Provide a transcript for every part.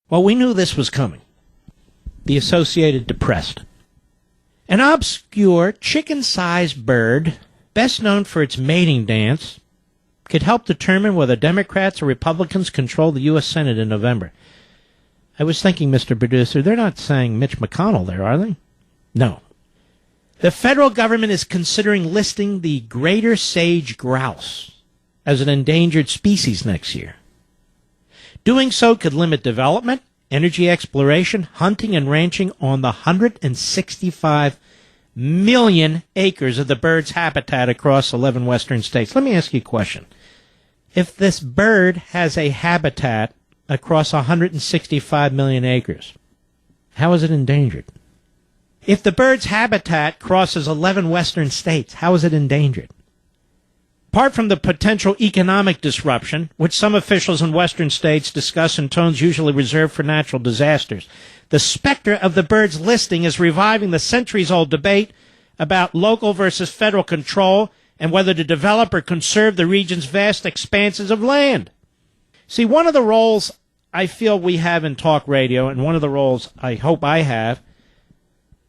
Well, we knew this was coming. The Associated Press. An obscure chicken-sized bird, best known for its mating dance, could help determine whether Democrats or Republicans control the U.S. Senate in November. I was thinking, Mr. Producer, they're not saying Mitch McConnell there, are they? No. The federal government is considering listing the greater sage grouse as an endangered species next year. Doing so could limit development, energy exploration, hunting, and ranching on the 165 million acres of the bird's habitat across 11 western states. Let me ask you a question. If this bird has a habitat across 165 million acres, how is it endangered? If the bird's habitat crosses 11 western states, how is it endangered? Apart from the potential economic disruption, which some officials in western states discuss in tones usually reserved for natural disasters, the specter of the bird's listing is reviving the centuries-old debate about local versus federal control and whether to develop or conserve the region's vast expanses of land. See, one of the roles I feel we have in talk radio, and one of the roles I hope I have,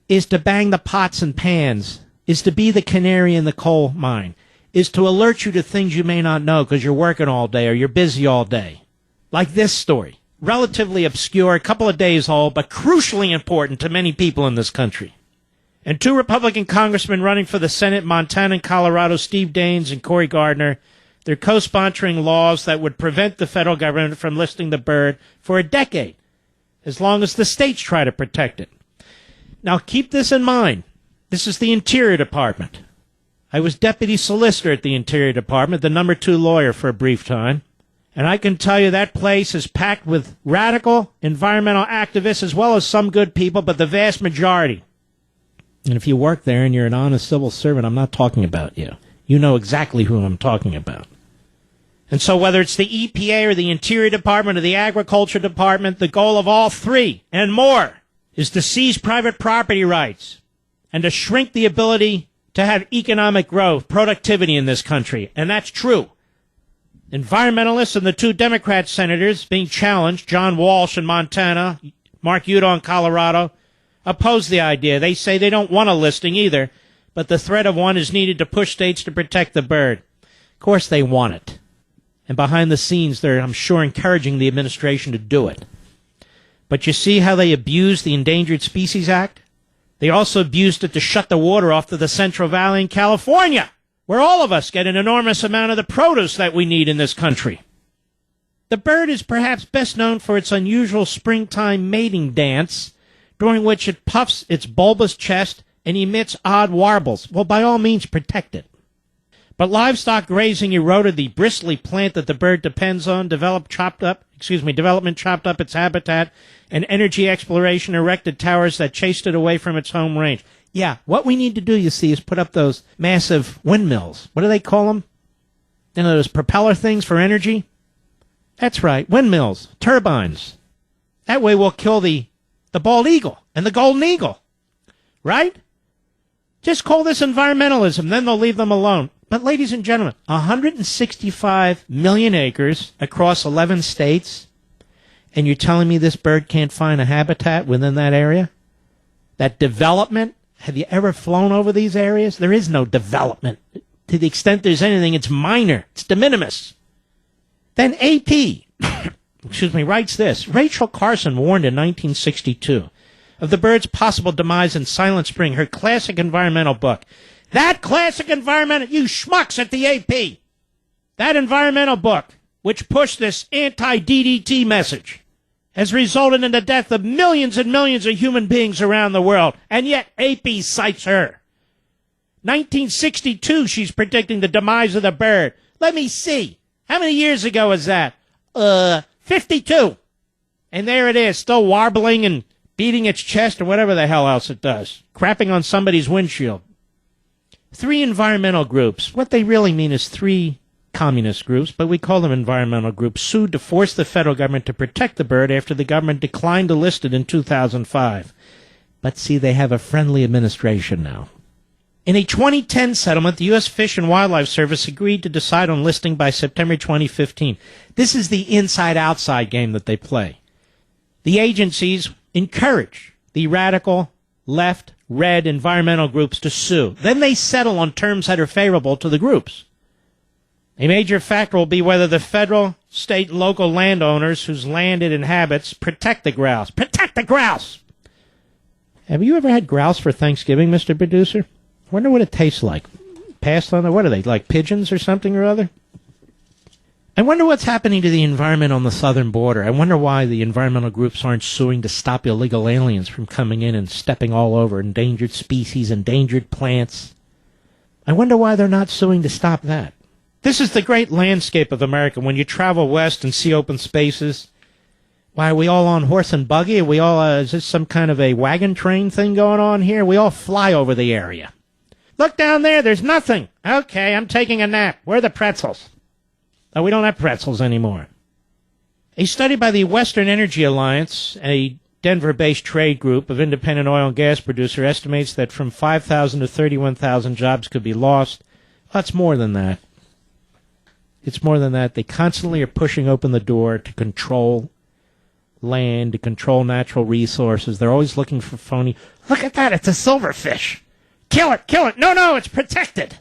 is to bang the pots and pans, is to be the canary in the coal mine, is to alert you to things you may not know because you're working all day or you're busy all day. Like this story. Relatively obscure, a couple of days old, but crucially important to many people in this country. And two Republican congressmen running for the Senate, Montana and Colorado, Steve Daines and Cory Gardner, they're co-sponsoring laws that would prevent the federal government from listing the bird for a decade, as long as the states try to protect it. Now, keep this in mind. This is the Interior Department. I was deputy solicitor at the Interior Department, the number 2 lawyer for a brief time. And I can tell you that place is packed with radical environmental activists as well as some good people, but the vast majority. And if you work there and you're an honest civil servant, I'm not talking about you. You know exactly who I'm talking about. And so whether it's the EPA or the Interior Department or the Agriculture Department, the goal of all three and more is to seize private property rights and to shrink the ability to have economic growth, productivity in this country. And that's true. Environmentalists and the two Democrat senators being challenged, John Walsh in Montana, Mark Udall in Colorado, oppose the idea. They say they don't want a listing either, but the threat of one is needed to push states to protect the bird. Of course they want it. And behind the scenes, they're, I'm sure, encouraging the administration to do it. But you see how they abused the Endangered Species Act? They also abused it to shut the water off to the Central Valley in California, where all of us get an enormous amount of the produce that we need in this country. The bird is perhaps best known for its unusual springtime mating dance, during which it puffs its bulbous chest and emits odd warbles. Well, by all means, protect it. But livestock grazing eroded the bristly plant that the bird depends on, development chopped up its habitat, and energy exploration erected towers that chased it away from its home range. Yeah, what we need to do, you see, is put up those massive windmills. What do they call them? You know, those propeller things for energy? That's right, windmills, turbines. That way we'll kill the bald eagle and the golden eagle. Right? Just call this environmentalism, then they'll leave them alone. But ladies and gentlemen, 165 million acres across 11 states, and you're telling me this bird can't find a habitat within that area? That development? Have you ever flown over these areas? There is no development. To the extent there's anything, it's minor. It's de minimis. Then AP, writes this. Rachel Carson warned in 1962 of the bird's possible demise in Silent Spring, her classic environmental book. That classic environmental, you schmucks at the AP, that environmental book, which pushed this anti-DDT message, has resulted in the death of millions and millions of human beings around the world, and yet AP cites her. 1962, she's predicting the demise of the bird. Let me see. How many years ago was that? 52. And there it is, still warbling and beating its chest or whatever the hell else it does, crapping on somebody's windshield. 3 environmental groups. What they really mean is 3 communist groups, but we call them environmental groups, sued to force the federal government to protect the bird after the government declined to list it in 2005. But see, they have a friendly administration now. In a 2010 settlement, the U.S. Fish and Wildlife Service agreed to decide on listing by September 2015. This is the inside-outside game that they play. The agencies encourage the radical left red environmental groups to sue. Then they settle on terms that are favorable to the groups. A major factor will be whether the federal, state, and local landowners whose land it inhabits protect the grouse. Protect the grouse! Have you ever had grouse for Thanksgiving, Mr. Producer? I wonder what it tastes like. Passed on the, what are they, like pigeons or something or other? I wonder what's happening to the environment on the southern border. I wonder why the environmental groups aren't suing to stop illegal aliens from coming in and stepping all over endangered species, endangered plants. I wonder why they're not suing to stop that. This is the great landscape of America. When you travel west and see open spaces, why, are we all on horse and buggy? Are we all, is this some kind of a wagon train thing going on here? We all fly over the area. Look down there, there's nothing. Okay, I'm taking a nap. Where are the pretzels? Oh, we don't have pretzels anymore. A study by the Western Energy Alliance, a Denver-based trade group of independent oil and gas producers, estimates that from 5,000 to 31,000 jobs could be lost. That's more than that. It's more than that. They constantly are pushing open the door to control land, to control natural resources. They're always looking for phony. Look at that, it's a silverfish. Kill it, kill it. No, it's protected.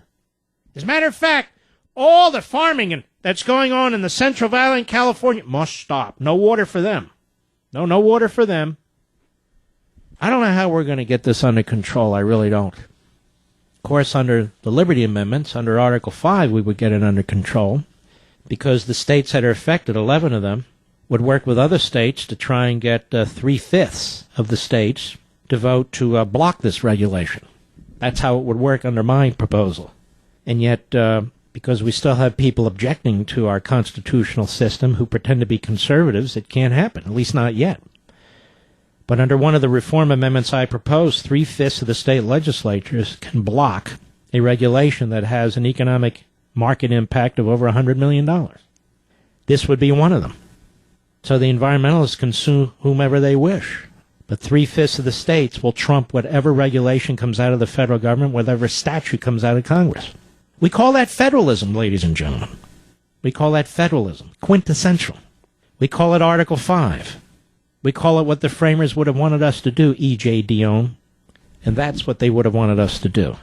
As a matter of fact, all the farming that's going on in the Central Valley in California must stop. No water for them. No water for them. I don't know how we're going to get this under control. I really don't. Of course, under the Liberty Amendments, under Article 5, we would get it under control because the states that are affected, 11 of them, would work with other states to try and get 3/5 of the states to vote to block this regulation. That's how it would work under my proposal. And yet, because we still have people objecting to our constitutional system who pretend to be conservatives, it can't happen, at least not yet. But under one of the reform amendments I propose, 3/5 of the state legislatures can block a regulation that has an economic market impact of over $100 million. This would be one of them. So the environmentalists can sue whomever they wish. But 3/5 of the states will trump whatever regulation comes out of the federal government, whatever statute comes out of Congress. We call that federalism, ladies and gentlemen. We call that federalism, quintessential. We call it Article 5. We call it what the framers would have wanted us to do, E.J. Dionne. And that's what they would have wanted us to do.